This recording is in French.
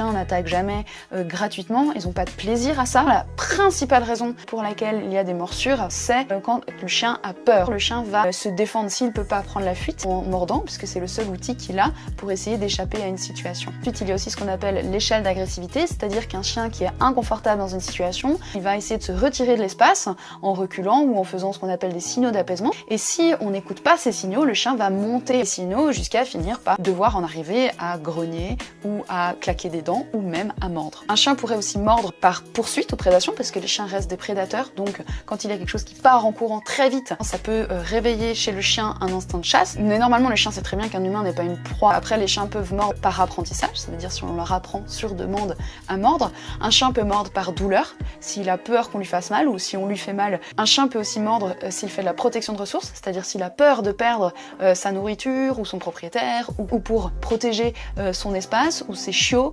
chiens n'attaquent jamais gratuitement, ils n'ont pas de plaisir à ça. La principale raison pour laquelle il y a des morsures, c'est quand le chien a peur. Le chien va se défendre s'il peut pas prendre la fuite en mordant, puisque c'est le seul outil qu'il a pour essayer d'échapper à une situation. Ensuite, il y a aussi ce qu'on appelle l'échelle d'agressivité, c'est-à-dire qu'un chien qui est inconfortable dans une situation, il va essayer de se retirer de l'espace en reculant ou en faisant ce qu'on appelle des signaux d'apaisement. Et si on n'écoute pas ces signaux, le chien va monter les signaux jusqu'à finir par devoir en arriver à grogner ou à claquer des dents ou même à mordre. Un chien pourrait aussi mordre par poursuite ou prédation, parce que les chiens restent des prédateurs, donc quand il y a quelque chose qui part en courant très vite, ça peut réveiller chez le chien un instinct de chasse. Mais normalement, le chien sait très bien qu'un humain n'est pas une proie. Après, les chiens peuvent mordre par apprentissage, ça veut dire si on leur apprend sur demande à mordre. Un chien peut mordre par douleur, s'il a peur qu'on lui fasse mal ou si on lui fait mal. Un chien peut aussi mordre s'il fait de la protection de ressources, c'est-à-dire s'il a peur de perdre sa nourriture ou son propriétaire ou pour protéger son espace ou ses chiots.